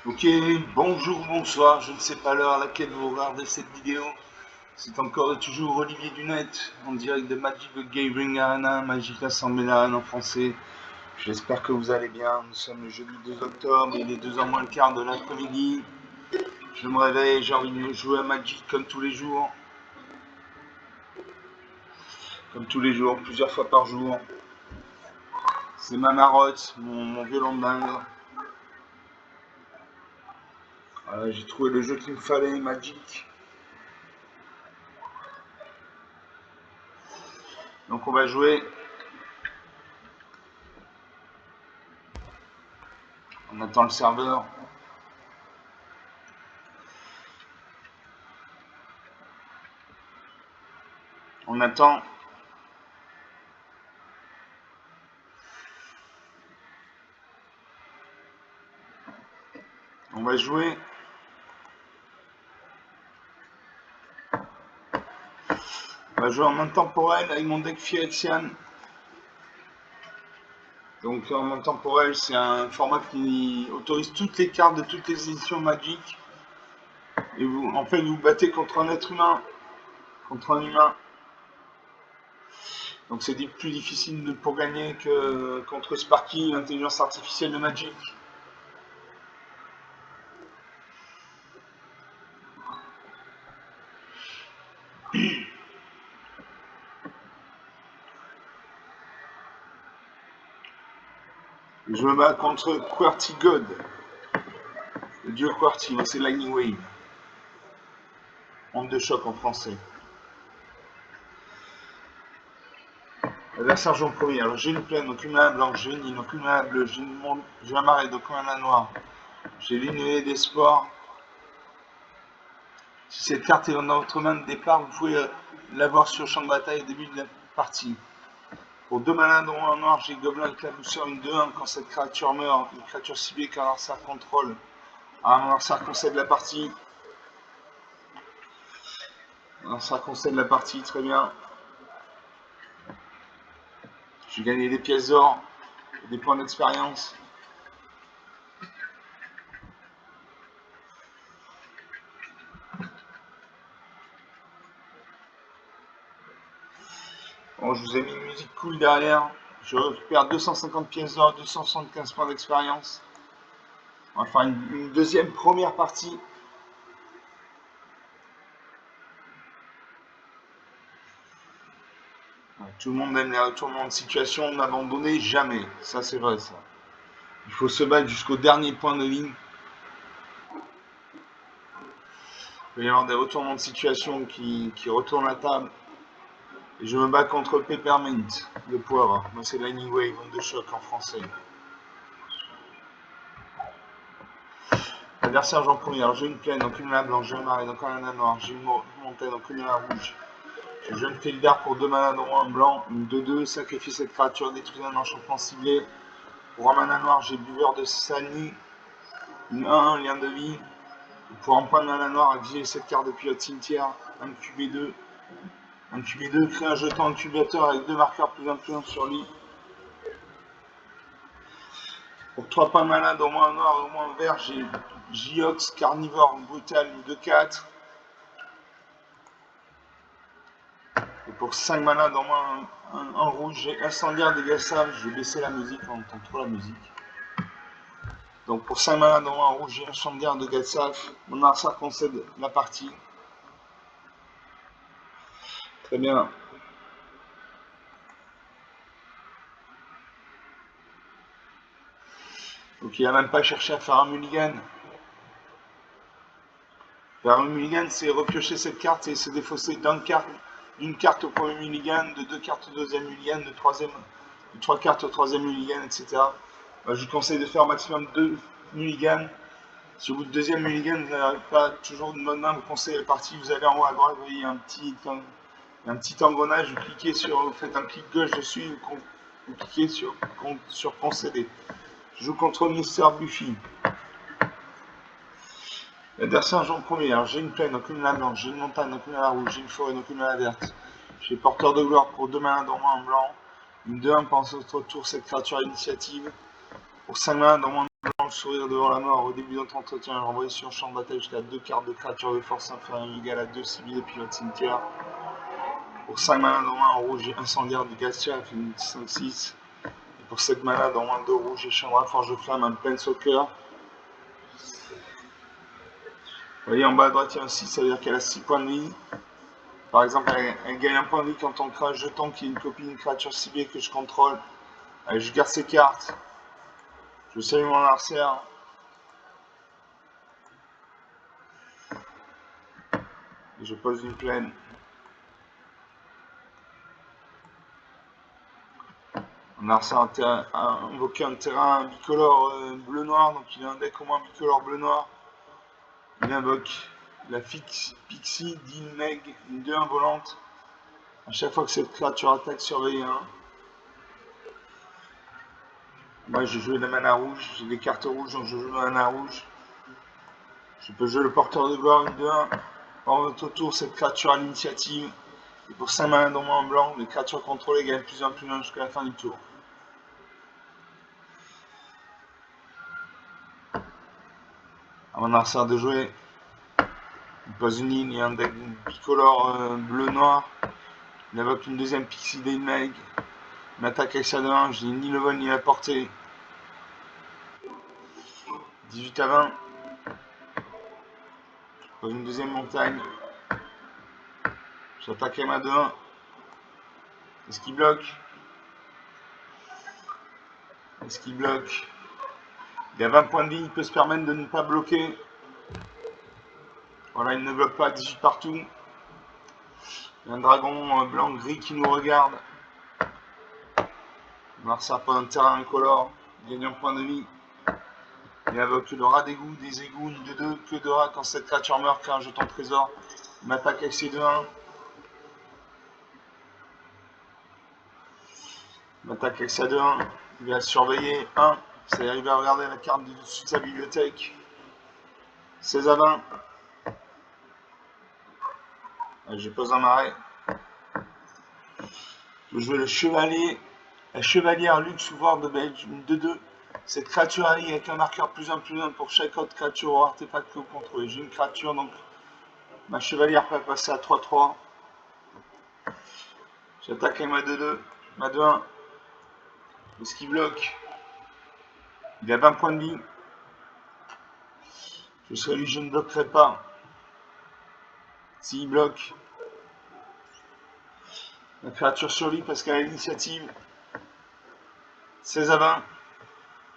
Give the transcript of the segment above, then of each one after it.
Ok, bonjour, bonsoir, je ne sais pas l'heure à laquelle vous regardez cette vidéo. C'est encore et toujours Olivier Dunette, en direct de Magic the Gathering Arena, Magic Assembly en français. J'espère que vous allez bien. Nous sommes le jeudi 2 octobre, il est 2h moins le quart de l'après-midi. Je me réveille, j'ai envie de jouer à Magic comme tous les jours. Comme tous les jours, plusieurs fois par jour. C'est ma marotte, mon violon de dingue. Voilà, j'ai trouvé le jeu qu'il me fallait, Magic. Donc on va jouer. On attend le serveur. On attend. On va jouer. On va jouer en monde temporel avec mon deck Phyrexian. Donc en monde temporel, c'est un format qui autorise toutes les cartes de toutes les éditions Magic. Et vous, en fait, vous battez contre un être humain, contre un humain. Donc c'est plus difficile pour gagner que contre Sparky, l'intelligence artificielle de Magic. Je me bats contre QWERTY God. Le dieu QWERTY, c'est Lightning Wave. Onde de choc en français. Adversaire jaune premier. Alors j'ai une plaine, donc une mana blanche, j'ai une île, donc une mana bleue, j'ai un marais, donc une mana noire. J'ai l'unité des sports. Si cette carte est dans votre main de départ, vous pouvez l'avoir sur le champ de bataille au début de la partie. Pour 2 malins dont un noir, j'ai Gobelin éclabousseur une 2-1. Quand cette créature meurt, une créature ciblée qu'un adversaire contrôle, un adversaire concède la partie. Un adversaire concède la partie, très bien. J'ai gagné des pièces d'or, des points d'expérience. Bon, je vous ai mis une musique cool derrière. Je récupère 250 pièces d'or, 275 points d'expérience. On va faire une deuxième première partie. Tout le monde aime les retournements de situation, n'abandonnez jamais. Ça, c'est vrai, ça. Il faut se battre jusqu'au dernier point de ligne. Il peut y avoir des retournements de situation qui retournent la table. Et je me bats contre Peppermint, le poivre. Moi, c'est Lightning Wave, onde de choc en français. Adversaire, j'en premier. Alors, j'ai une plaine, donc une mana blanche, j'ai un marais, donc un mana noir, j'ai une montagne, donc une mana rouge. J'ai jeune Felidar pour 2 mana, dont un blanc, une 2-2, sacrifie cette créature, détruit un enchantement ciblé. Pour un mana noir, j'ai Buveur de Sani, une 1-1, lien de vie. Pour un point de mana noir, exiler cette carte depuis votre cimetière, un QB2. Un QB2 crée un jeton incubateur avec 2 marqueurs plus 1 sur lui. Pour 3 points de mana, au moins un noir et au moins un vert, j'ai Jiox, Carnivore, Brutal, une 2-4. Et pour 5 mana, au moins un rouge, j'ai Incendiaire, Dégâts Sables. Je vais baisser la musique, on entend trop la musique. Donc pour 5 mana, au moins un rouge, j'ai Incendiaire, Dégâts Sables. Mon adversaire concède la partie. Très bien. Donc il n'a même pas cherché à faire un mulligan. Faire un mulligan, c'est repiocher cette carte et se défausser d'une carte au premier mulligan, de 2 cartes au deuxième mulligan, de 3 cartes au troisième mulligan, etc. Je vous conseille de faire au maximum 2 mulligans. Si au bout de deuxième mulligan, vous n'avez pas toujours de bonne main, vous conseillez la partie, vous allez en haut à droite, vous voyez un petit engrenage, vous faites un clic gauche dessus, vous cliquez sur concéder. Je joue contre Mister Buffy. L'adversaire joue en premier. Alors j'ai une plaine, donc une mana blanche, j'ai une montagne, donc une mana rouge, j'ai une forêt, donc une mana verte. J'ai porteur de gloire pour 2 manas, dont moins un blanc. Une 2-1 pendant votre tour, cette créature à initiative. Pour 5 manas, dont moins un blanc, le sourire devant la mort. Au début de notre entretien, j'ai renvoyé sur le champ de bataille jusqu'à 2 cartes de créatures de force inférieure égale à 2 civils et pilote cimetière. Pour 5 mana dans un rouge et incendiaire du Gacha, fait une 5-6. Et pour 7 mana dans un 2 rouge et Chandra, forge de flamme, un Planeswalker. Vous voyez en bas à droite, il y a un 6, ça veut dire qu'elle a 6 points de vie. Par exemple, elle gagne un point de vie quand on crée un jeton qui est une copie d'une créature ciblée que je contrôle. Allez, je garde ces cartes. Je salue mon adversaire. Et je pose une plaine. Mon adversaire a invoqué un terrain bicolore bleu-noir, donc il a un deck au moins bicolore bleu-noir. Il invoque la Pixie d'Inmeg, une 2-1 volante. À chaque fois que cette créature attaque, surveille 1. Moi, je joue la mana rouge, j'ai des cartes rouges, donc je joue la mana rouge. Je peux jouer le porteur de gloire, une 2-1. Pendant notre tour, cette créature a l'initiative. Et pour 5 mana dans en blanc, les créatures contrôlées gagnent plus 1 jusqu'à la fin du tour. À mon adversaire de jouer, il pose une ligne et un deck bicolore bleu-noir. Il invoque une deuxième Pixie d'Inmeg. Il m'attaque avec sa 2-1, je n'ai ni le vol ni la portée. 18 à 20. Je pose une deuxième montagne. J'attaque avec ma 2-1. Est-ce qu'il bloque? Est-ce qu'il bloque? Il a 20 points de vie, il peut se permettre de ne pas bloquer. Voilà, il ne bloque pas, 18 partout. Il y a un dragon blanc-gris qui nous regarde. Marsa prend un terrain incolore, il gagne un point de vie. Il invoque le rat d'égout, des égouts, une de 2, que de rat quand cette créature meurt, crée un jeton trésor. Il m'attaque avec ses 2-1. Il m'attaque avec sa 2-1. Il va surveiller 1. C'est-à-dire qu'il va regarder la carte du dessus de sa bibliothèque. 16 à 20. Je pose un marais. Je vais jouer le chevalier. La chevalière Lux War de Belge, une 2-2. Cette créature allie avec un marqueur +1/+1 pour chaque autre créature ou artefact que vous contrôlez. J'ai une créature, donc ma chevalière peut passer à 3-3. J'attaque avec ma 2-2. Ma 2-1. Est-ce qu'il bloque? Il a 20 points de vie. Je serai lui, je ne bloquerai pas. S'il bloque, la créature survit parce qu'elle a l'initiative. 16 à 20.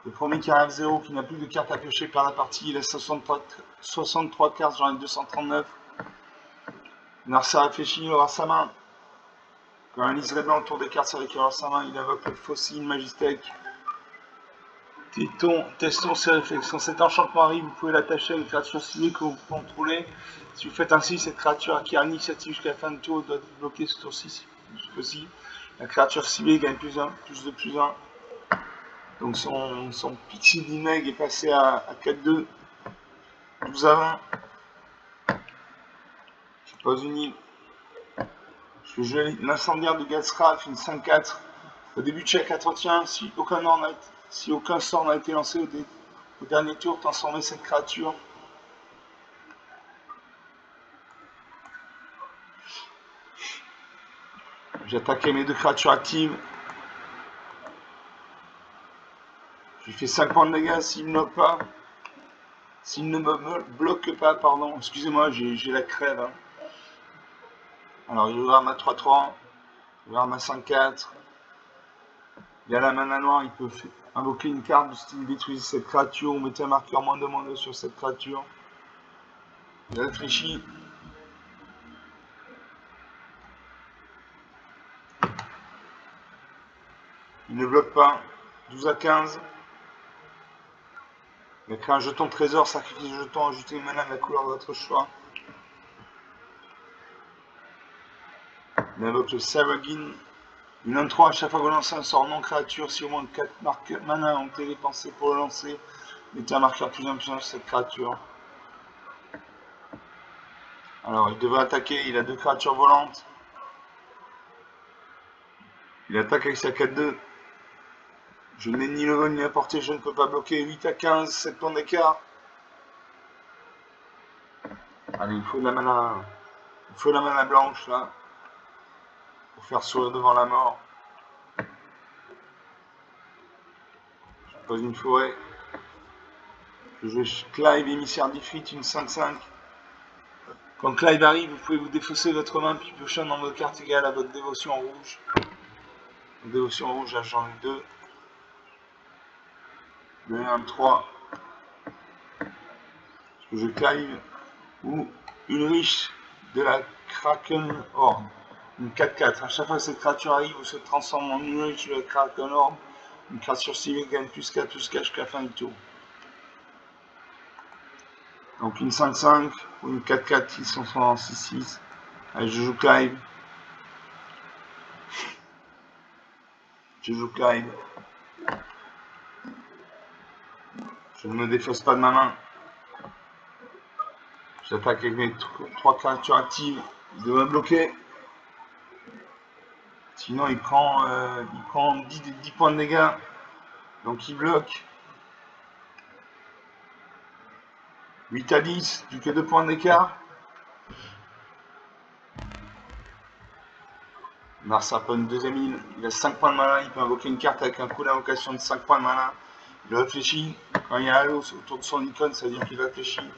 Le premier qui arrive 0, qui n'a plus de cartes à piocher par la partie, il a 63 cartes, j'en ai 239. Narsa réfléchit, il aura sa main. Quand un liseré blanc autour des cartes sur lesquelles il aura sa main, il invoque le fossile magistèque. Testons ses réflexes. Quand cet enchantement arrive, vous pouvez l'attacher à une créature ciblée que vous contrôlez. Si vous faites ainsi, cette créature qui a l'initiative jusqu'à la fin du tour doit bloquer ce tour-ci si possible. La créature ciblée gagne plus de plus 1. Donc son Pixie d'Inmeg est passé à 4-2. 12 à 20. Je pose une île. Je vais jouer l'incendiaire de Gatsraf, une 5-4. Au début de chaque entretien, si aucun sort n'a été lancé au dernier tour, transformez cette créature. J'attaque mes 2 créatures actives. Je lui fais 5 points de dégâts s'il ne bloque pas. S'il ne me bloque pas, pardon. Excusez-moi, j'ai la crève. Hein. Alors, il ouvre ma 3-3. Il ouvre ma 5-4. Il y a la mana noire, il peut invoquer une carte du style détruisez cette créature ou mettez un marqueur -2/-2 sur cette créature. Il réfléchit. Il ne bloque pas. 12 à 15. Il a créé un jeton trésor, sacrifice le jeton, ajoutez une mana de la couleur de votre choix. Il invoque le Saragin. Une 1-3 à chaque fois que vous lancez un sort non créature, si au moins 4 mana ont été dépensés pour le lancer, mettez un marqueur +1/+1 sur cette créature. Alors il devrait attaquer, il a 2 créatures volantes. Il attaque avec sa 4-2. Je n'ai ni le vol ni la portée, je ne peux pas bloquer. 8 à 15, 7 points d'écart. Allez, il faut de la mana. Il faut la mana blanche là. Pour faire sourire devant la mort. Je pose une forêt. Je joue Clive, émissaire d'Ifrit, une 5-5. Quand Clive arrive, vous pouvez vous défausser votre main puis piocher dans votre carte égale à votre dévotion rouge. Dévotion rouge, là j'en ai 2. 2, 1, 3. Je joue Clive ou Ulrich de la Kraken Horde. Une 4-4. À chaque fois que cette créature arrive ou se transforme en Ulrich de la Kraken Horde, une créature civile gagne plus 4 jusqu'à la fin du tour. Donc une 5-5 ou une 4-4 qui sont en 6-6. Allez, je joue Clive. Je joue Clive. Je ne me défausse pas de ma main. J'attaque avec mes 3 créatures actives. Il doit bloquer. Sinon il prend 10 points de dégâts. Donc il bloque. 8 à 10, plus que 2 points d'écart. Marsapon, deuxième île, il a 5 points de mana, il peut invoquer une carte avec un coup d'invocation de 5 points de mana. Il réfléchit, quand il y a Halo autour de son icône, ça veut dire qu'il réfléchit.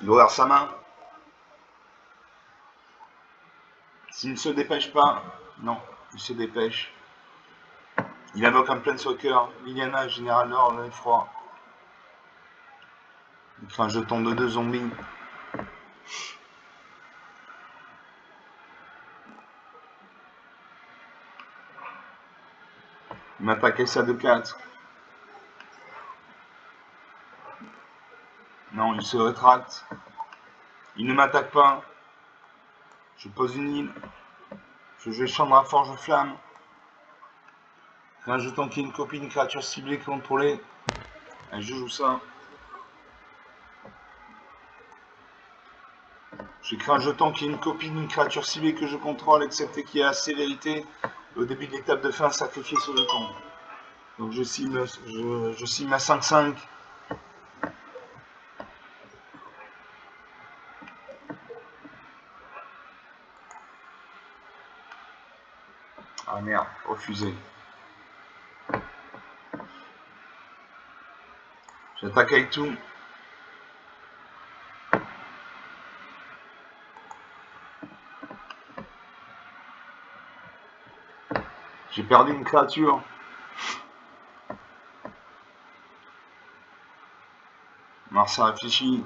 Il ouvre sa main. S'il ne se dépêche pas, non, il se dépêche. Il invoque un Planeswalker, Liliana, Général d'Or, l'effroi. Il fait un jeton de 2 zombies. Il m'attaque ça de 4. Non, il se rétracte. Il ne m'attaque pas. Je pose une île. Je joue chambre à forge flamme. Un jeton qui est une copie d'une créature ciblée contrôlée. Allez, je joue ça. J'écris un jeton qui est une copie d'une créature ciblée que je contrôle, excepté qu'il y a la sévérité. Au début de l'étape de fin, sacrifier ce jeton. Donc je cible ma 5-5. Ah merde, refusé. J'attaque avec tout. J'ai perdu une créature. Marsa réfléchit.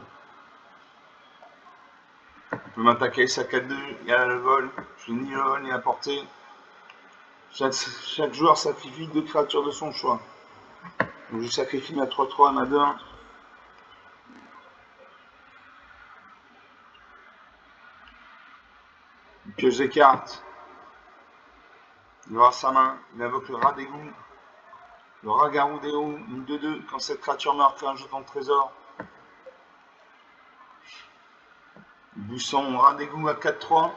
Il peut m'attaquer sa 4-2. Il y a le vol. Je n'ai ni le vol ni la portée. Chaque joueur sacrifie 2 créatures de son choix. Donc je sacrifie ma 3-3 et ma 2-1. Il pioche des cartes. Il aura sa main. Il invoque le rat d'égout. Le Ragarudeo, une 2-2. Quand cette créature meurt, fait un jeton de trésor. Il bouge son rat d'égout à 4-3.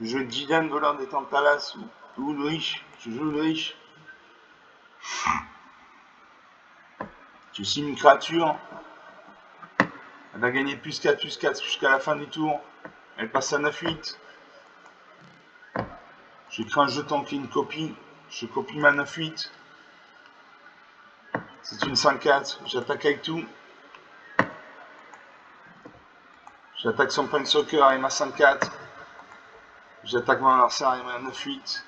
Je joue Jidan, voleur des Tantalas ou Ulrich. Je joue Ulrich. Je signe une créature. Elle va gagner plus 4 jusqu'à la fin du tour. Elle passe à 9-8. J'écris un jeton qui est une copie. Je copie ma 9-8. C'est une 5-4. J'attaque avec tout. J'attaque son Planeswalker et ma 5-4. J'attaque mon adversaire et ma 9-8.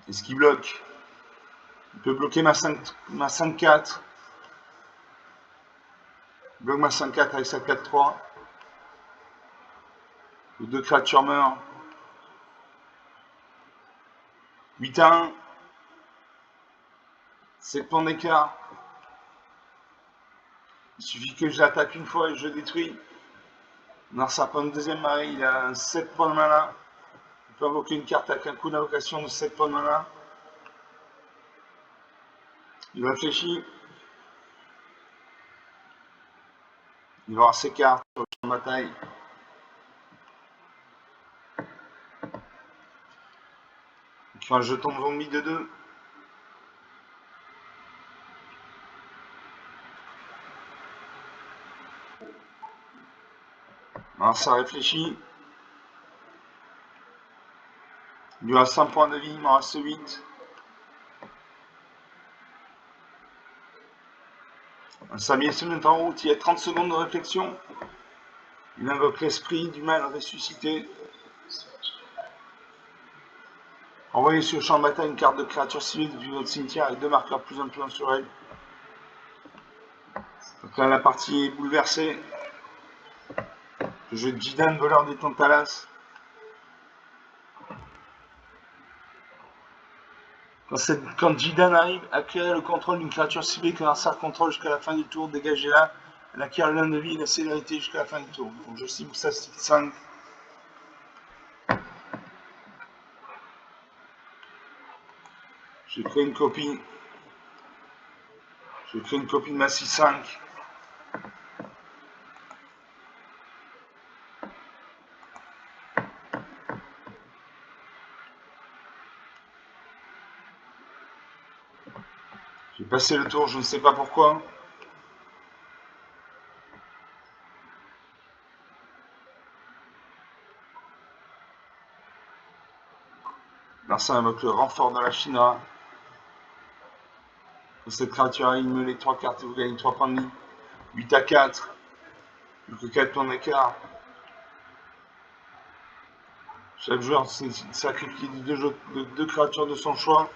Est-ce qu'il bloque? Il peut bloquer ma 5-4. Il bloque ma 5-4 avec sa 4-3. Les 2 créatures meurent. 8 à 1. 7 points d'écart. Il suffit que je l'attaque une fois et je détruis. Marsapon deuxième marée, il a 7 points de mana. Il peut invoquer une carte avec un coup d'invocation de 7 points de mana. Il réfléchit. Il va avoir ses cartes sur le champ de bataille. Il fait un jeton de zombie de 2. Alors ça réfléchit. Il lui reste 5 points de vie, il m'en reste 8. Sa mise se met en route, il y a 30 secondes de réflexion. Il invoque l'esprit du mal ressuscité. Envoyez sur le champ de bataille une carte de créature civile depuis votre cimetière avec 2 marqueurs plus influents sur elle. Donc là, la partie est bouleversée. Le jeu de Jidan, voleur des Tantalas. Quand Jidan arrive, acquérir le contrôle d'une créature ciblée que l'adversaire contrôle jusqu'à la fin du tour, dégagez-la. Elle acquiert l'un de vie et la célérité jusqu'à la fin du tour. Donc je cible ça 5. Je crée une copie. Je crée une copie de ma 6-5. J'ai passé le tour, je ne sais pas pourquoi. L'adversaire invoque le renfort de la Shinra. Quand cette créature arrive, il me les 3 cartes et vous gagnez 3 points de vie. 8 à 4. Plus que 4 points d'écart. Chaque joueur sacrifie 2 créatures de son choix.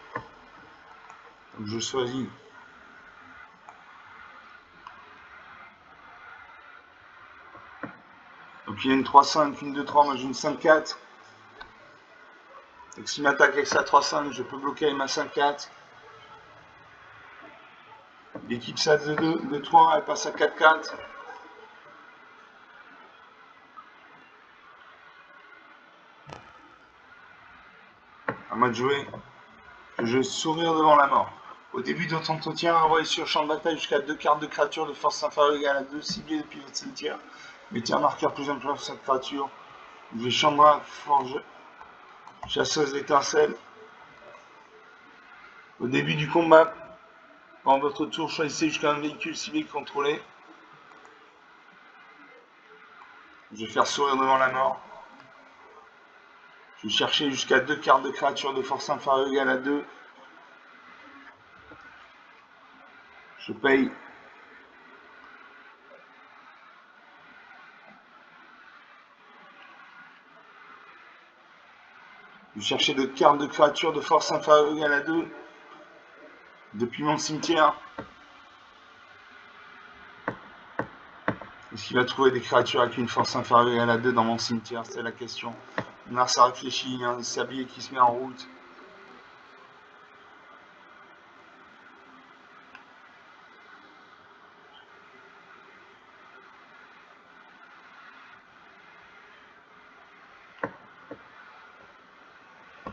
Donc je choisis. Donc il y a une 3-5, une 2-3, moi j'ai une 5-4. Donc s'il m'attaque avec sa 3-5, je peux bloquer avec ma 5-4. L'équipe SAT de 3, elle passe à 4-4. À moi de jouer. Je sourire devant la mort. Au début de votre entretien, envoyez sur le champ de bataille jusqu'à 2 cartes de créatures de force inférieure égale à 2 ciblées depuis votre cimetière. Mettez un marqueur plus influent sur cette créature. Ouvrez Chandra, forge, chasseuse d'étincelles. Au début du combat, pendant votre tour, choisissez jusqu'à un véhicule ciblé contrôlé. Je vais faire sourire devant la mort. Je vais chercher jusqu'à 2 cartes de créatures de force inférieure égale à 2. Je paye. Je vais chercher 2 cartes de créatures de force inférieure égale à 2 depuis mon cimetière. Est-ce qu'il va trouver des créatures avec une force inférieure égale à 2 dans mon cimetière? C'est la question. Là, ça réfléchit, il y a un sablier qui se met en route.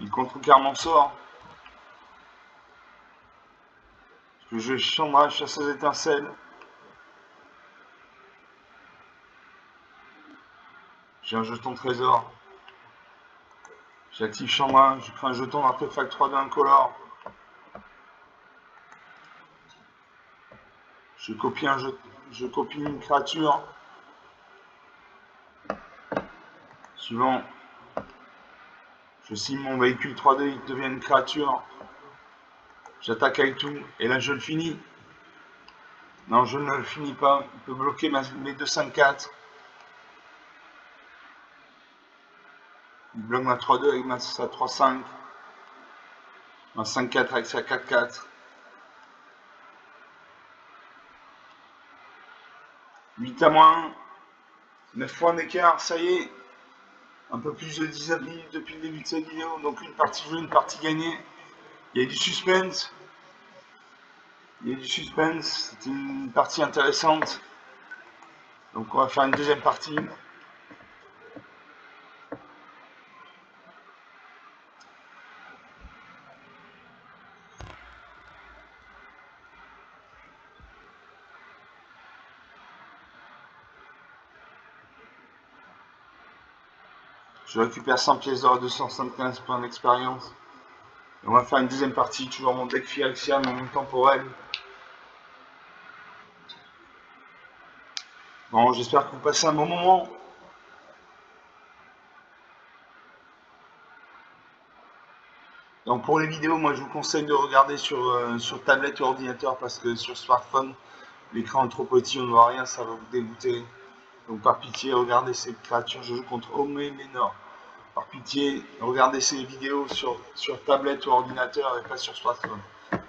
Il contrecarre mon sort. Je Chandra, chasseuse d'étincelles. J'ai un jeton trésor. J'active Chandra, je crée un jeton d'artefact 3 d'un incolore. Je copie une créature. Suivant, je signe mon véhicule 3D, il devient une créature. J'attaque avec tout, et là je le finis. Non, je ne le finis pas. Il peut bloquer mes 2 5-4. Il bloque ma 3-2 avec sa 3-5. Ma 5-4 avec sa 4-4. 8 à moins. 9 points d'écart, ça y est. Un peu plus de 10 minutes depuis le début de cette vidéo. Donc une partie jouée, une partie gagnée. Il y a du suspense. C'était une partie intéressante. Donc on va faire une deuxième partie. Je récupère 100 pièces d'or, 275 points d'expérience. On va faire une deuxième partie, toujours mon deck Phyrexian, mon temporel. Bon, j'espère que vous passez un bon moment. Donc pour les vidéos, moi je vous conseille de regarder sur tablette ou ordinateur parce que sur smartphone, l'écran est trop petit, on ne voit rien, ça va vous dégoûter. Donc par pitié, regardez ces créatures, je joue contre Omélénor. Par pitié, regardez ces vidéos sur tablette ou ordinateur et pas sur smartphone.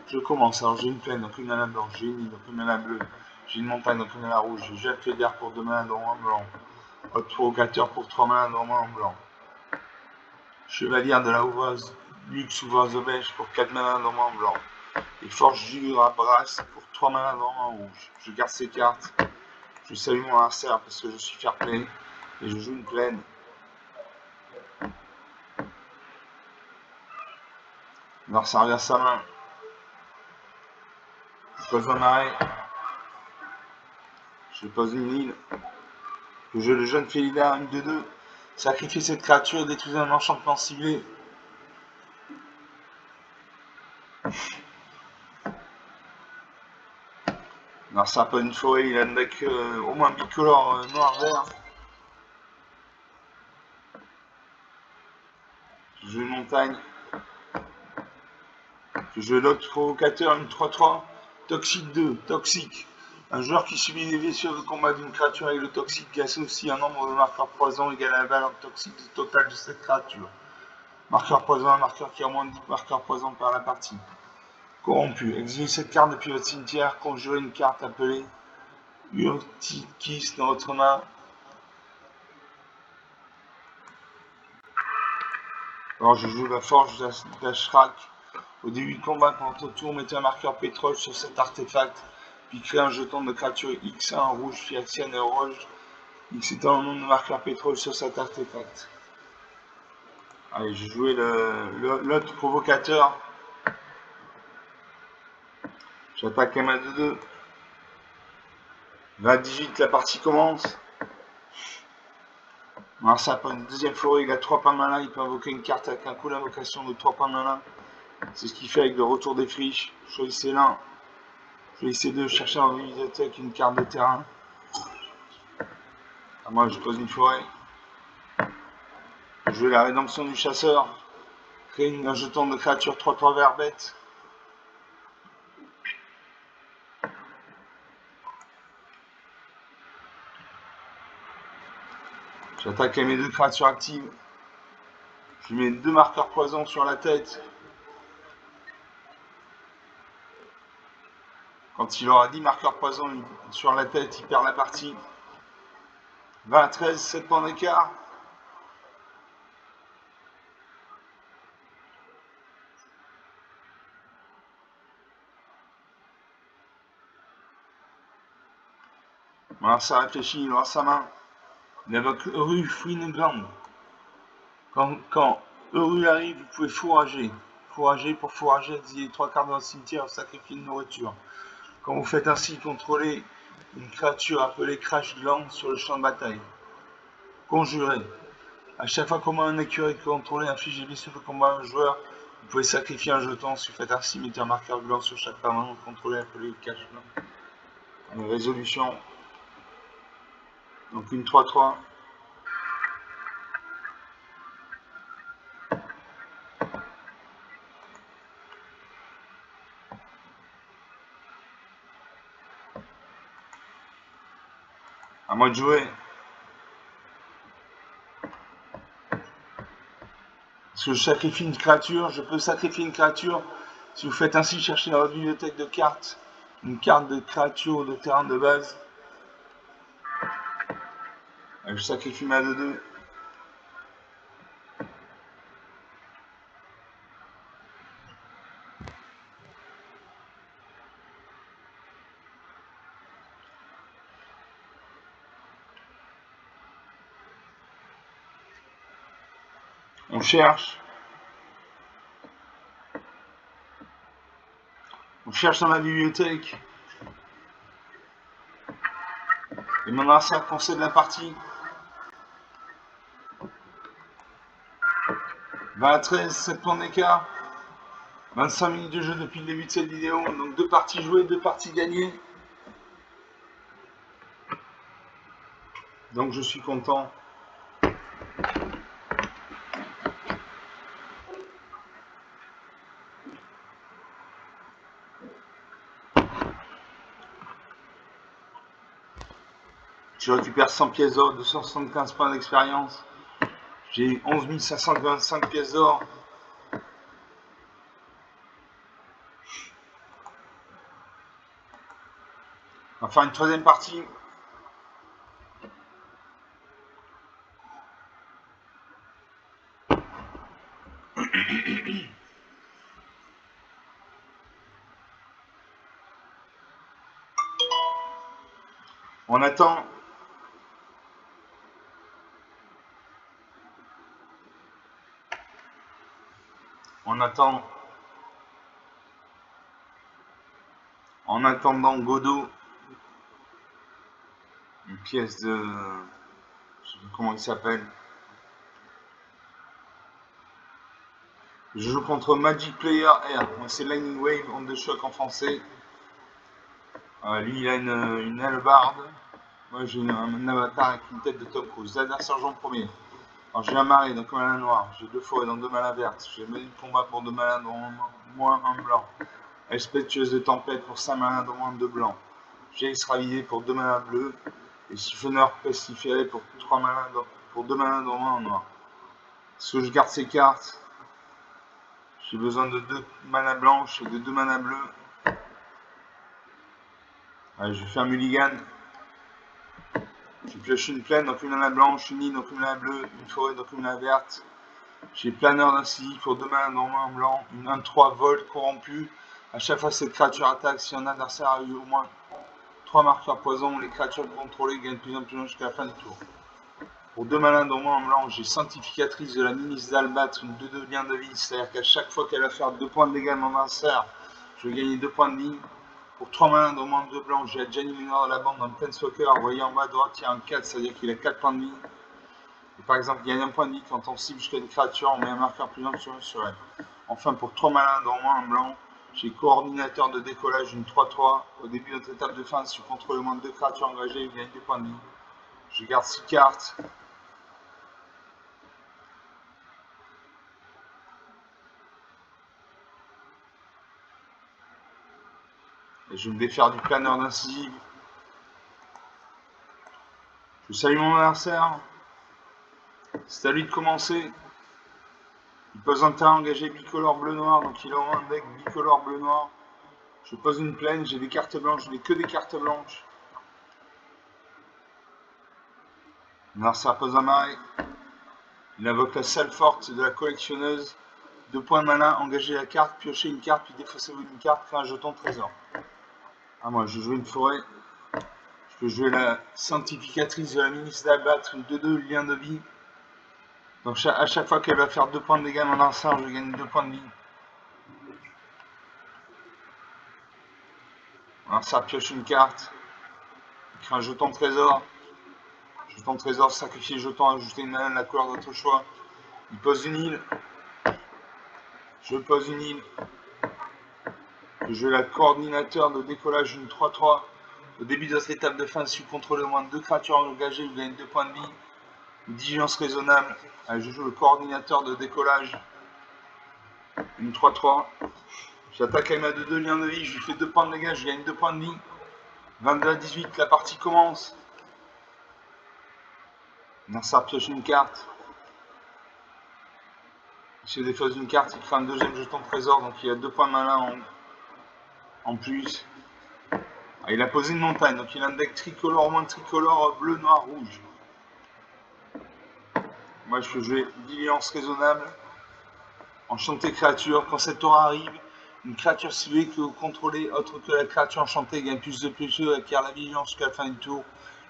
Je commence, alors j'ai une plaine, donc une mana blanche, j'ai une île, donc une mana bleue, j'ai une montagne, donc une mana rouge, j'ai Jette Fédère pour 2 manas dans un blanc, Haute Provocateur pour 3 manas dans un blanc, Chevalière de la Ouvreuse, Lux Ouvreuse de Beige pour 4 manas dans un blanc, et Forge du à Brasse pour 3 manas dans un rouge. Je garde ces cartes, je salue mon adversaire parce que je suis fair play, et je joue une plaine. Alors ça regarde sa main. Je pose un arrêt. Je pose une île. Je joue le jeune Félida, une de 2. Sacrifier cette créature, détruire un enchantement ciblé. Alors ça pas une forêt, il a un deck au moins bicolore noir-vert. Je joue une montagne. Je joue l'autre provocateur, une 3-3. Toxique 2, toxique. Un joueur qui subit des blessures de combat d'une créature avec le toxique qui associe un nombre de marqueurs poison égal à la valeur toxique totale de cette créature. Marqueur poison, un marqueur qui a moins de 10 marqueurs poison par la partie. Corrompu. Exilez cette carte depuis votre cimetière. Conjurez une carte appelée Urtikis dans votre main. Alors je joue la forge d'Ashrak. Au début du combat, pendant votre tour, mettez un marqueur pétrole sur cet artefact. Puis créez un jeton de créature X1 rouge, Phyrexian et rouge. X étant le nom de marqueur pétrole sur cet artefact. Allez, je jouais l'autre provocateur. J'attaque la main de 2. 28, la partie commence. Alors ça prend une deuxième forêt, il a 3 points de mana, il peut invoquer une carte avec un coup d'invocation de 3 points de mana. C'est ce qu'il fait avec le retour des friches. Choisissez l'un, choisissez deux, cherchez dans la bibliothèque une carte de terrain. Ah, moi je pose une forêt. Je joue la rédemption du chasseur. Créer un jeton de créature 3-3 vert bête. J'attaque mes 2 créatures actives. Je mets 2 marqueurs poison sur la tête. Quand il aura 10 marqueurs poison sur la tête, il perd la partie. 20 à 13, 7 points d'écart. Voilà, ça réfléchit, il aura sa main. Il invoque Eru Fwinegland. Quand Eru arrive, vous pouvez fourrager. Fourrager pour fourrager, exilez 3 cartes dans le cimetière, sacrifier une nourriture. Quand vous faites ainsi, contrôlez une créature appelée Crash Gland sur le champ de bataille. Conjurer. À chaque fois qu'on met un écureuil contrôlé, inflige des blessures de combat à un joueur, vous pouvez sacrifier un jeton. Si vous faites ainsi, mettez un marqueur blanc sur chaque permanent contrôlé appelé Crash Gland. Une résolution. Donc une 3-3. À moi de jouer. Si je sacrifie une créature, je peux sacrifier une créature. Si vous faites ainsi, cherchez dans votre bibliothèque de cartes une carte de créature ou de terrain de base. Je sacrifie ma 2-2. On cherche. On cherche dans la bibliothèque. Et mon adversaire concède la partie. 20 à 13, 7 points d'écart. 25 minutes de jeu depuis le début de cette vidéo. Donc 2 parties jouées, 2 parties gagnées. Donc je suis content. Je récupère 100 pièces d'or, 275 points d'expérience. J'ai 11 525 pièces d'or. On va faire une troisième partie. On attend. On attend. En attendant Godot. Une pièce de... Je sais plus comment il s'appelle. Je joue contre Magic Player R. Moi c'est Lightning Wave, onde de choc en français. Lui il a une hallebarde. Moi j'ai un avatar avec une tête de Tom Cruise. Zadar Sergent premier. Alors j'ai un marais, donc un malin noir. J'ai 2 forêts, donc 2 malins vertes. J'ai mené de combat pour 2 malins, dont moins un blanc. Respectueuse de tempête pour 5 malins, dont moins 2 blancs. J'ai extravié pour 2 malins bleus. Et siphonneur pestiféré pour 3 malins, pour 2 malins, dont moins un noir. Est-ce que je garde ces cartes? J'ai besoin de 2 manas blanches et de 2 manas bleus. Allez, je fais un mulligan. J'ai pioché une plaine, donc une mana blanche, une île, donc une mana bleue, une forêt, donc une mana verte. J'ai planeur d'incisif pour 2 manas, dont un blanc, une 1-3 vol corrompu. À chaque fois que cette créature attaque, si un adversaire a eu au moins 3 marqueurs poison, les créatures contrôlées gagnent plus en plus loin jusqu'à la fin du tour. Pour 2 malins, dont moins en blanc, j'ai Sanctificatrice de la ministre d'Albattre, une 2-2 lien de vie, c'est-à-dire qu'à chaque fois qu'elle va faire 2 points de dégâts à mon adversaire, je vais gagner 2 points de vie. Pour 3 malins, dont moins 2 blancs, j'ai Adjani Minor de la bande dans le Planeswalker. Vous voyez en bas à droite, il y a un 4, c'est-à-dire qu'il a 4 points de vie. Et par exemple, il y a un point de vie quand on cible jusqu'à une créature, on met un marqueur plus long sur elle. Enfin, pour 3 malins, dont moins un blanc, j'ai Coordinateur de décollage, une 3-3. Au début de notre étape de fin, si je contrôle au moins 2 créatures engagées, je gagne 2 points de vie. Je garde 6 cartes. Et je vais me défaire du planeur d'incisive. Je salue mon adversaire. C'est à lui de commencer. Il pose un terrain engagé bicolore bleu-noir, donc il a un deck bicolore bleu-noir. Je pose une plaine, j'ai des cartes blanches, je n'ai que des cartes blanches. L'adversaire pose un marais. Il invoque la salle forte de la collectionneuse. 2 points de mana, engagez la carte, piochez une carte, puis défaussez-vous une carte, fait un jeton trésor. Ah, moi je joue une forêt. Je peux jouer la Sanctificatrice de la ministre d'Albattre, une 2-2 lien de vie. Donc à chaque fois qu'elle va faire 2 points de dégâts à mon adversaire, je gagne 2 points de vie. Alors ça pioche une carte. Il crée un jeton trésor. Jeton trésor, sacrifier jeton, ajouter une mana de la couleur de votre choix. Il pose une île. Je pose une île. Je la coordinateur de décollage, une 3-3. Au début de votre étape de fin, si vous contrôlez au moins 2 créatures engagées, vous gagnez 2 points de vie. Une diligence raisonnable. Allez, je joue le coordinateur de décollage. Une 3-3. J'attaque avec ma 2-2 lien de vie, je lui fais 2 points de dégâts, je gagne 2 points de vie. 22 à 18, la partie commence. Ça pioche une carte. Si je défausse une carte, il crée un deuxième jeton de trésor, donc il a 2 points de mana en plus. Ah, il a posé une montagne, donc il a un deck tricolore, au moins tricolore, bleu, noir, rouge. Moi je peux jouer diligence raisonnable. Enchanté créature, quand cette tour arrive, une créature ciblée que vous contrôlez, autre que la créature enchantée, gagne plus de plus et acquiert la vigilance jusqu'à la fin du tour.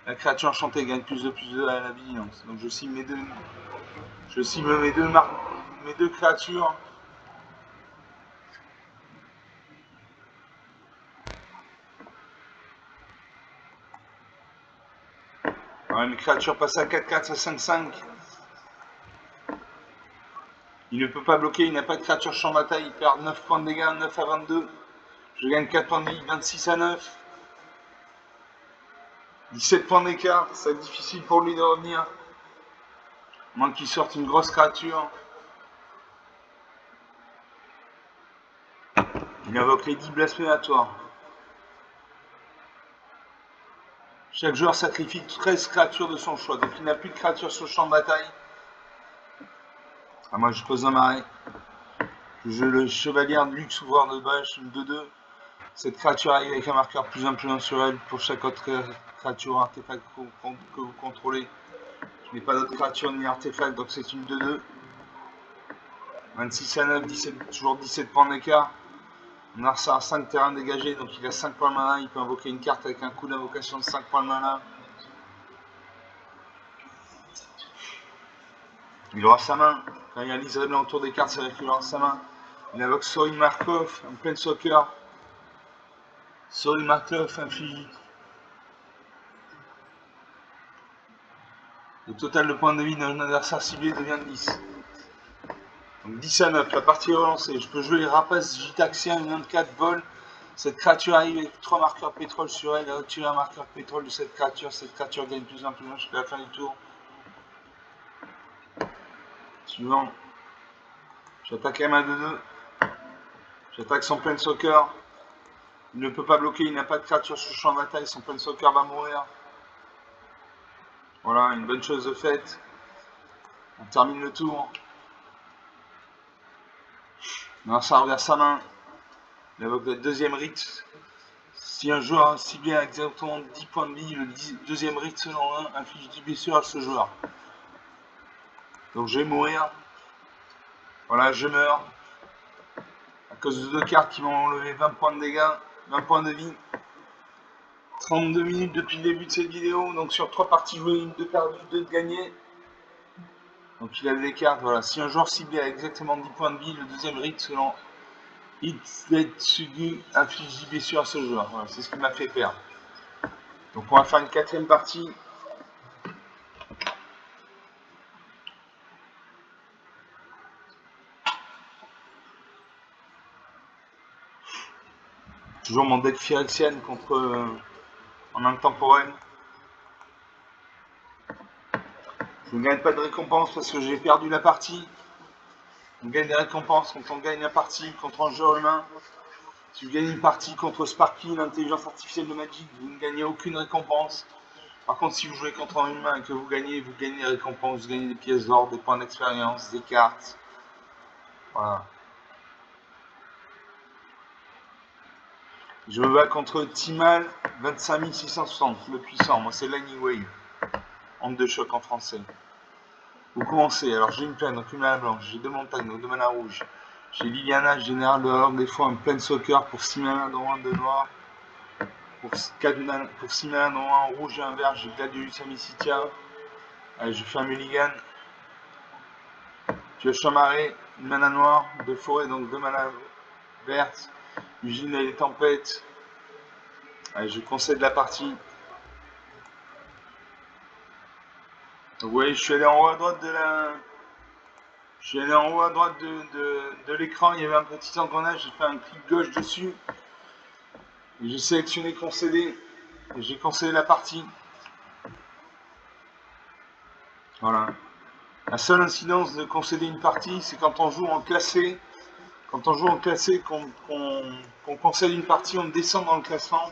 La créature enchantée gagne plus de à la vigilance. Donc je cible mes deux. Je cible mes deux créatures. Alors, mes créatures passent à 4-4 à 5-5. Il ne peut pas bloquer, il n'a pas de créature champ bataille, il perd 9 points de dégâts, 9 à 22. Je gagne 4 points de vie, 26 à 9. 17 points d'écart, ça va être difficile pour lui de revenir. À moins qu'il sorte une grosse créature. Il invoque les 10 blasphématoires. Chaque joueur sacrifie 13 créatures de son choix, donc il n'a plus de créatures sur le champ de bataille. Ah, moi je pose un marais. Je joue le chevalier de luxe ouvreur de bâche, une 2-2. Cette créature arrive avec un marqueur +1/+1 sur elle pour chaque autre créature artefact que vous contrôlez. Je n'ai pas d'autre créature ni artefact, donc c'est une 2-2. 26 à 9, 17, toujours 17 points d'écart. On a 5 terrains dégagés, donc il a 5 points de mana. Il peut invoquer une carte avec un coût d'invocation de 5 points de mana. Il aura sa main. Quand il y a l'Israël autour des cartes, c'est vrai qu'il aura sa main. Il invoque Sorin Markov, un Planeswalker. Sorin Markov inflige. Le total de points de vie d'un adversaire ciblé devient 10. Donc 10 à 9, la partie est relancée. Je peux jouer Rapace Gitaxien, une 4 vol. Cette créature arrive avec 3 marqueurs pétrole sur elle. Elle a retiré un marqueur pétrole de cette créature. Cette créature gagne +1/+1 jusqu'à la fin du tour. Suivant. J'attaque M à 2-2. J'attaque son Planeswalker. Il ne peut pas bloquer, il n'a pas de créature sur le champ de bataille. Son Planeswalker va mourir. Voilà, une bonne chose de faite. On termine le tour. Alors ça revient à sa main. Il invoque le deuxième rite. Si un joueur a ciblé à exactement 10 points de vie, le deuxième rite selon 1 inflige 10 blessures à ce joueur. Donc je vais mourir. Voilà, je meurs. À cause de 2 cartes qui m'ont enlevé 20 points de dégâts, 20 points de vie. 32 minutes depuis le début de cette vidéo. Donc sur 3 parties jouées, une de perdue, 2 de gagnées. Donc il a des cartes, voilà. Si un joueur ciblé a exactement 10 points de vie, le deuxième rite selon Itsugi inflige 10 blessures à ce joueur. Voilà, c'est ce qui m'a fait perdre. Donc on va faire une 4ème partie. Toujours mon deck Phyrexian contre en intemporel. Je ne gagne pas de récompense parce que j'ai perdu la partie. On gagne des récompenses quand on gagne la partie contre un joueur humain. Si vous gagnez une partie contre Sparky, l'intelligence artificielle de Magic, vous ne gagnez aucune récompense. Par contre, si vous jouez contre un humain et que vous gagnez des récompenses, vous gagnez des pièces d'or, des points d'expérience, des cartes. Voilà. Je me bats contre Timal 25660, le puissant. Moi, c'est Lightning Wave. Honte de choc en français. Vous commencez. Alors, j'ai une plaine, donc une mana blanche. J'ai 2 montagnes, donc 2 mana rouges. J'ai Liliana, général de l'ordre, des fois un Planeswalker pour 6 mana, dont 1 de noir. Pour 6 mana, dont 1 en rouge et un vert, j'ai Gladiolus Amicitia. Allez, je fais un mulligan. Pioche Chamarré, une mana noire, 2 forêts, donc 2 mana vertes. Ugine et les tempêtes. Allez, je concède la partie. Donc, vous voyez, je suis allé en haut à droite de la. Je suis allé en haut à droite de l'écran, il y avait un petit engrenage, j'ai fait un clic gauche dessus. Et j'ai sélectionné concéder. Et j'ai concédé la partie. Voilà. La seule incidence de concéder une partie, c'est quand on joue en classé. Quand on joue en classé, qu'on concède une partie, on descend dans le classement.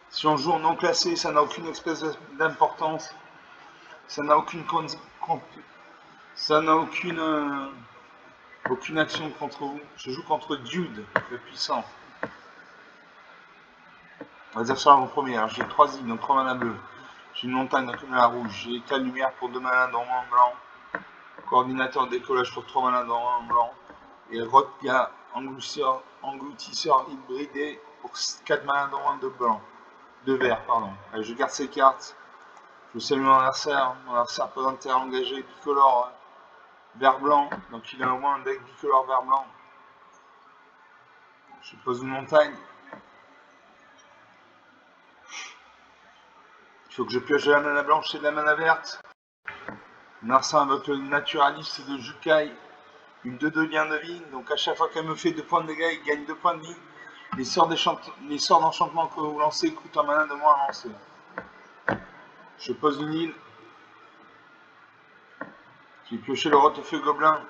Si on joue en non classé, ça n'a aucune espèce d'importance. Ça n'a aucune aucune action contre vous. Je joue contre Dude, le puissant. On va dire sur mon premier. Alors j'ai 3 îles, donc 3 mana bleus. J'ai une montagne, donc une mana rouge. J'ai 4 lumières pour 2 mana, dont 1 blanc. Coordinateur de décollage pour 3 mana, dont 1 blanc. Et Rotka, engloutisseur hybridé pour 4 mana, dont 1 de blanc. De vert, pardon. Allez, je garde ces cartes. Je salue mon adversaire. Mon adversaire peut un terrain engagé bicolore vert-blanc. Donc il a au moins un deck bicolore vert-blanc. Je pose une montagne. Il faut que je pioche de la mana blanche et de la mana verte. Narcin avec le naturaliste de Jukai. Une 2-2 lien de vie. Donc à chaque fois qu'elle me fait 2 points de dégâts, il gagne 2 points de vie. Les sorts d'enchantement que vous lancez coûtent un mana de moins à lancer. Je pose une île. J'ai pioché le rote-feu gobelin.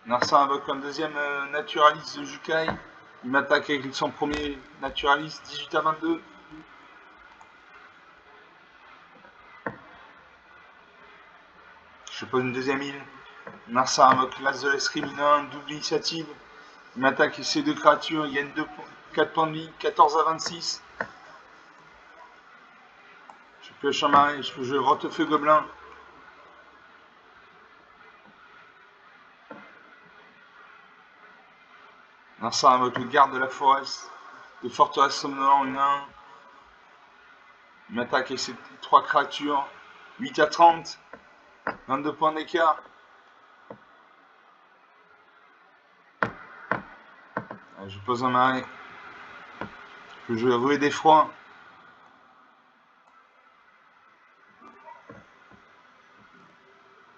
Narcin invoque un deuxième naturaliste de Jukai. Il m'attaque avec son premier naturaliste, 18 à 22. Je pose une deuxième île. Narcin invoque l'as de l'escrime, il a un double initiative. Il m'attaque avec ces deux créatures, il gagne 4 points de vie, 14 à 26. Je pioche un marais, je peux jouer rote-feu gobelin. Narcin invoque le garde de la forest, de forteresse somnolent, une 1. Il m'attaque avec ces 3 créatures, 8 à 30, 22 points d'écart. Je pose un marais. Je peux jouer ruée d'effroi.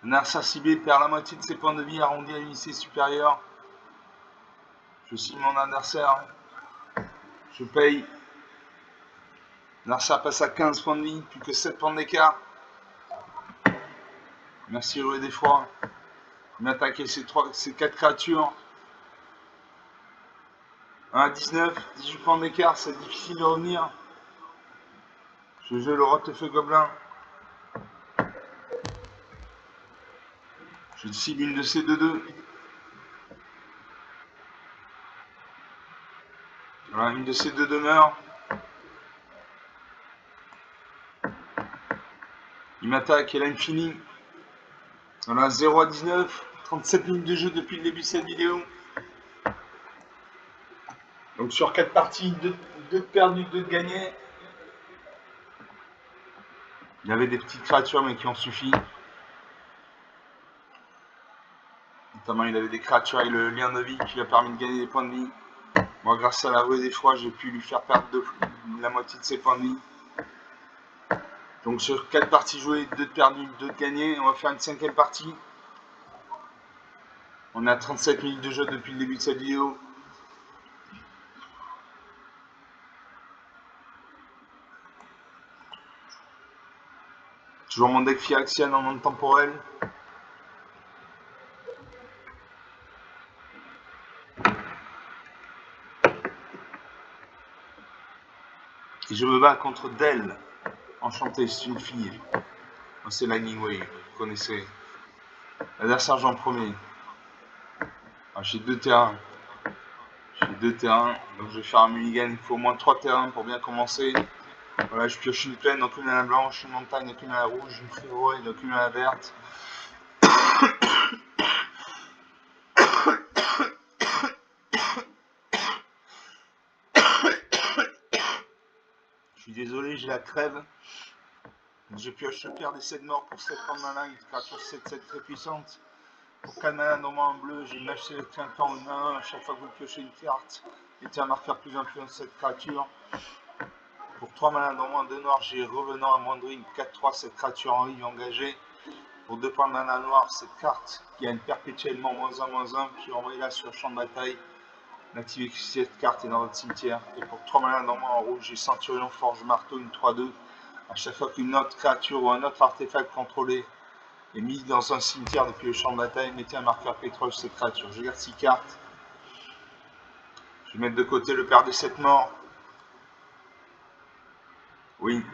Narcin ciblé perd la moitié de ses points de vie arrondis à l'unité supérieure. Je cible mon adversaire. Je paye. Narcin passe à 15 points de vie, plus que 7 points d'écart. Merci ruée d'effroi. Il m'attaque avec ces 4 créatures. 1 à 19, 18 points d'écart, c'est difficile de revenir. Je joue le rote-feu gobelin. Je cible une de ces 2-2. Voilà, une de ces 2 demeures. Il m'attaque et là il finit. Voilà, 0 à 19, 37 minutes de jeu depuis le début de cette vidéo. Donc sur 4 parties, 2 de perdus, 2 de gagnés. Il y avait des petites créatures mais qui ont suffi. Notamment il avait des créatures avec le lien de vie qui lui a permis de gagner des points de vie. Moi grâce à la ruée d'effroi, j'ai pu lui faire perdre la moitié de ses points de vie. Donc sur 4 parties jouées, 2 de perdus, 2 de gagnés. On va faire une 5e partie. On a 37 minutes de jeu depuis le début de cette vidéo. Toujours mon deck Phyrexian en monde temporel. Et je me bats contre Dell. Enchantée, c'est une fille. C'est Lightning Wave, vous connaissez. L'adversaire en premier. J'ai 2 terrains. Donc je vais faire un mulligan. Il faut au moins 3 terrains pour bien commencer. Voilà, je pioche une plaine, donc une à la blanche, une montagne, donc une à la rouge, une forêt, donc une à la verte. Je suis désolé, j'ai la crève. Je pioche le pierre des 7 morts pour 7 points de mana, une créature 7-7 très puissante. Pour 4 mana, normalement en bleu, j'ai une lâche sélectrincant en 1. À chaque fois que vous piochez une carte, mettez un marqueur plus influent de cette créature. Pour 3 mana, normalement en 2 noirs, j'ai revenant amoindri une 4-3, cette créature en ligne engagée. Pour 2 points de mana noir, cette carte gagne perpétuellement -1/-1, puis envoyez-la sur le champ de bataille. Activez cette carte est dans votre cimetière. Et pour 3 mana, normalement en rouge, j'ai Centurion, Forge, Marteau, une 3-2. À chaque fois qu'une autre créature ou un autre artefact contrôlé est mis dans un cimetière depuis le champ de bataille, mettez un marqueur pétrole sur cette créature. Je garde 6 cartes. Je vais mettre de côté le père des 7 morts. Oui.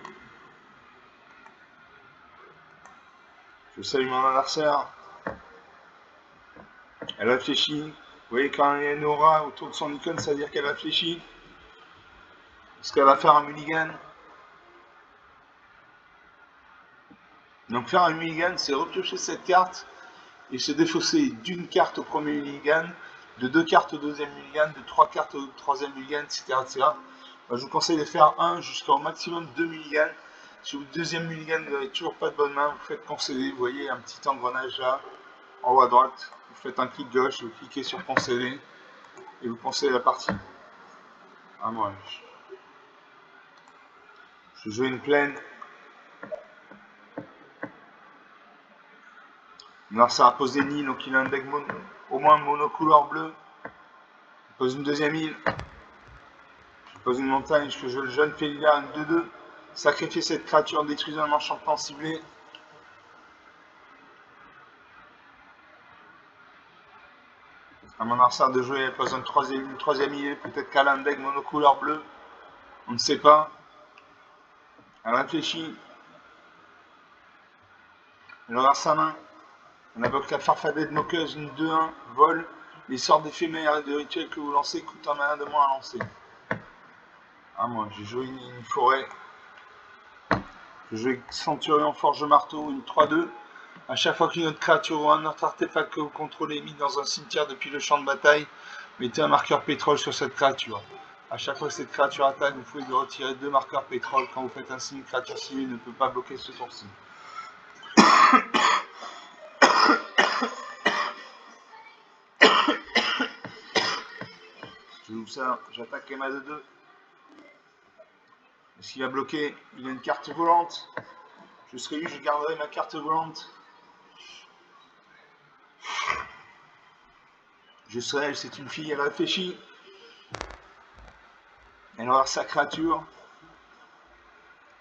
Je salue mon adversaire. Elle réfléchit. Vous voyez, quand il y a une aura autour de son icône, ça veut dire qu'elle réfléchit. Est-ce qu'elle va faire un mulligan? Donc faire un mulligan, c'est repiocher cette carte et se défausser d'une carte au premier mulligan, de 2 cartes au deuxième mulligan, de 3 cartes au troisième mulligan, etc. etc. Je vous conseille de faire 1 jusqu'au maximum 2 mulligans. Si au deuxième mulligan vous n'avez toujours pas de bonne main, vous faites concéder. Vous voyez un petit engrenage là, en haut à droite. Vous faites un clic gauche, vous cliquez sur concéder et vous concédez la partie. Moi, je joue une plaine. Alors ça a posé une île, donc il a un deck au moins monocouleur bleu. Il pose une deuxième île. Je pose une montagne, je joue le jeune Félia, un 2-2. Sacrifier cette créature, détruisant un enchantement ciblé. À mon adversaire de jouer, elle pose une troisième île, peut-être qu'elle a un deck monocouleur bleu. On ne sait pas. Elle réfléchit. Elle regarde sa main. On invoque la farfadette moqueuse, une 2-1, vol. Les sorts d'éphémères et de rituels que vous lancez coûtent un mana de moins à lancer. Ah, moi, j'ai joué une forêt. J'ai joué Centurion Forge Marteau, une 3-2. À chaque fois qu'une autre créature ou un autre artefact que vous contrôlez est mis dans un cimetière depuis le champ de bataille, mettez un marqueur pétrole sur cette créature. À chaque fois que cette créature attaque, vous pouvez lui retirer 2 marqueurs pétrole. Quand vous faites ainsi, une créature civile ne peut pas bloquer ce tour-ci. Je joue ça, j'attaque Emma de 2. S'il a bloqué, il a une carte volante. Je serai lui, je garderai ma carte volante. Je serai elle, c'est une fille, elle réfléchit. Elle aura sa créature.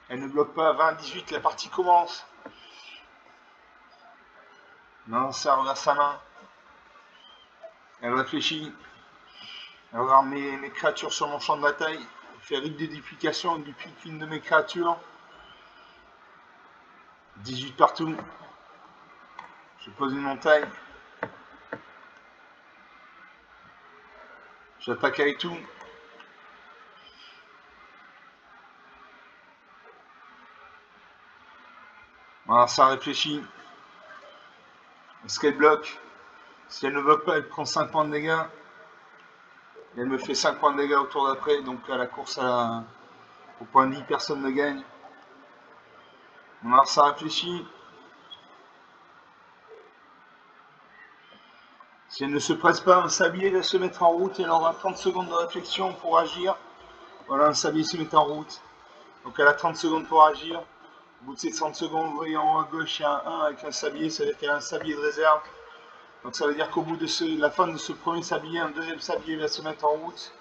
Elle ne bloque pas. 20-18, la partie commence. Non, ça regarde sa main. Elle réfléchit. Elle regarde mes créatures sur mon champ de bataille. Elle fait rythme de duplication. Elle duplique une de mes créatures. 18 partout. Je pose une montagne. J'attaque avec tout. Voilà, ça réfléchit. Est-ce qu'elle bloque? Si elle ne bloque pas, elle prend 5 points de dégâts. Et elle me fait 5 points de dégâts au tour d'après. Donc à la course au point de vie, personne ne gagne. Alors ça réfléchit. Si elle ne se presse pas, un sablier va se mettre en route et elle aura 30 secondes de réflexion pour agir. Voilà, un sablier se met en route. Donc elle a 30 secondes pour agir. Au bout de ces 30 secondes, vous voyez en haut à gauche, il y a un 1 avec un sablier, ça veut dire qu'elle a un sablier de réserve. Donc ça veut dire qu'au bout de la fin de ce premier sablier, un deuxième sablier va se mettre en route.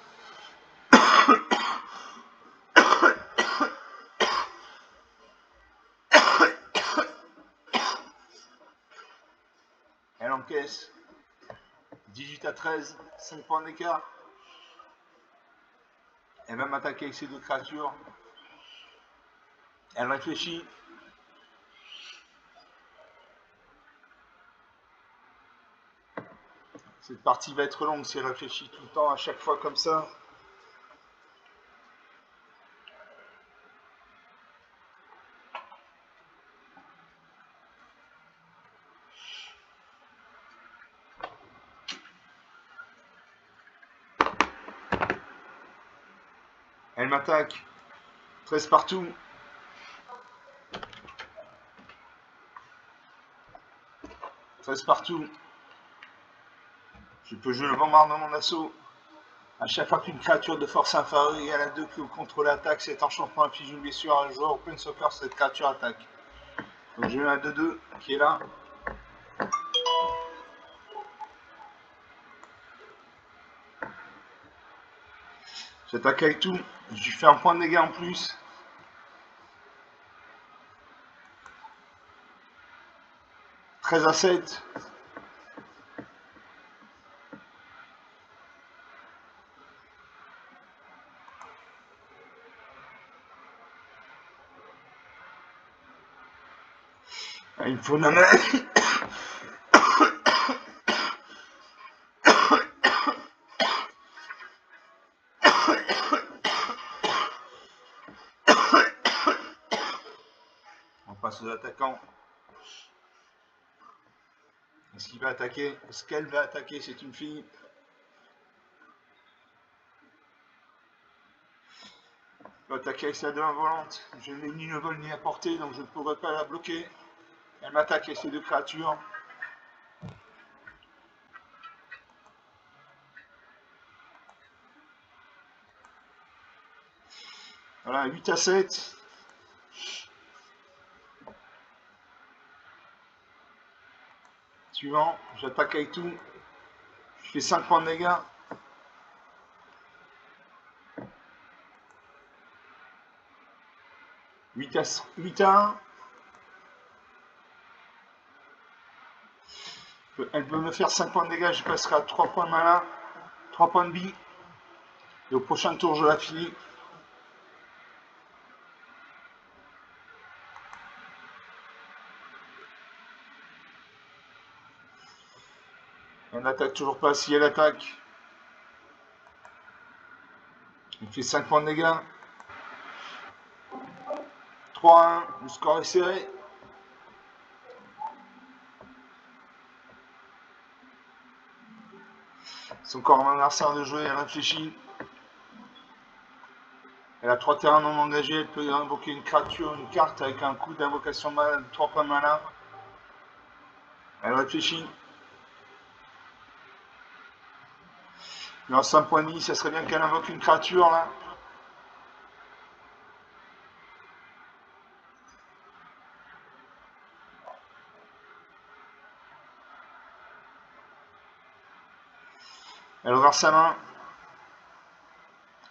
Elle encaisse 18-13, 5 points d'écart. Elle va m'attaquer avec ses 2 créatures. Elle réfléchit. Cette partie va être longue si elle réfléchit tout le temps, à chaque fois comme ça. Elle m'attaque. 13 partout. Je peux jouer le bombardement d'assaut. À chaque fois qu'une créature de force inférieure égale à 2 que vous contrôlez attaque, cet enchantement inflige une blessure à un joueur open soccer, cette créature attaque. Donc j'ai un 2-2 qui est là. J'attaque avec tout. Je lui fais un point de dégâts en plus. « 13-7. Il me faut une main. On passe aux attaquants. Est-ce qu'il va attaquer? Est-ce qu'elle va attaquer? C'est une fille. Elle va attaquer avec sa 2-1 volante. Je n'ai ni le vol ni à portée, donc je ne pourrai pas la bloquer. Elle m'attaque avec ses 2 créatures. Voilà, 8-7. Suivant, j'attaque avec tout. Je fais 5 points de dégâts. 8 à 1. Elle peut me faire 5 points de dégâts, je passerai à 3 points de mana, 3 points de vie. Et au prochain tour, je la finis. Elle n'attaque toujours pas. Si elle attaque, elle fait 5 points de dégâts. 3 à 1, le score est serré. C'est encore un adversaire de jouer, elle réfléchit. Elle a 3 terrains non engagés, elle peut invoquer une créature, une carte avec un coût d'invocation de 3 points de mana. Elle réfléchit. Il reste 5 points de vie, ça serait bien qu'elle invoque une créature là. Elle ouvre sa main.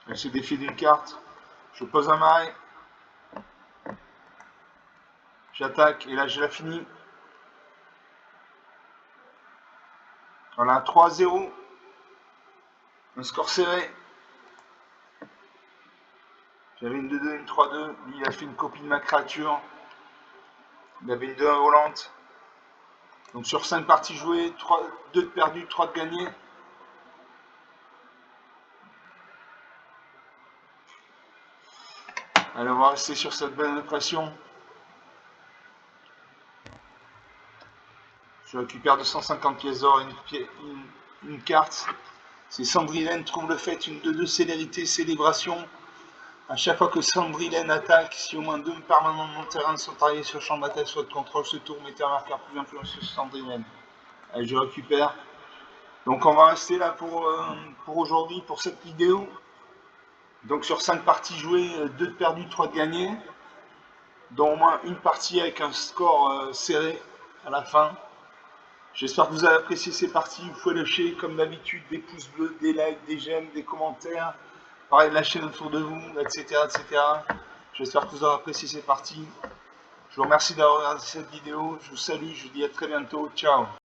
Elle se défie d'une carte. Je pose un marais. J'attaque et là je la finis. Voilà, un 3-0. Un score serré. J'avais une 2-2, une 3-2. Lui, il a fait une copie de ma créature. Il avait une 2 volante. Donc sur 5 parties jouées, 2 de perdues, 3 de gagnées. Allez, on va rester sur cette bonne impression. Je récupère 250 pièces d'or et une carte. C'est Sandrilène trouve le fait, une 2-2 célérité, célébration. À chaque fois que Sandrilène attaque, si au moins 2 permanents de mon terrain sont taillés sur le champ de bataille soit de contrôle, ce tour mettez un marqueur plus influent sur Sandrilène. Allez, je récupère. Donc on va rester là pour aujourd'hui, pour cette vidéo. Donc sur 5 parties jouées, 2 de perdues, 3 de gagnées. Dont au moins une partie avec un score serré à la fin. J'espère que vous avez apprécié ces parties. Vous pouvez lâcher comme d'habitude des pouces bleus, des likes, des j'aime, des commentaires. Pareil, la chaîne autour de vous, etc. etc. J'espère que vous avez apprécié ces parties. Je vous remercie d'avoir regardé cette vidéo. Je vous salue, je vous dis à très bientôt. Ciao.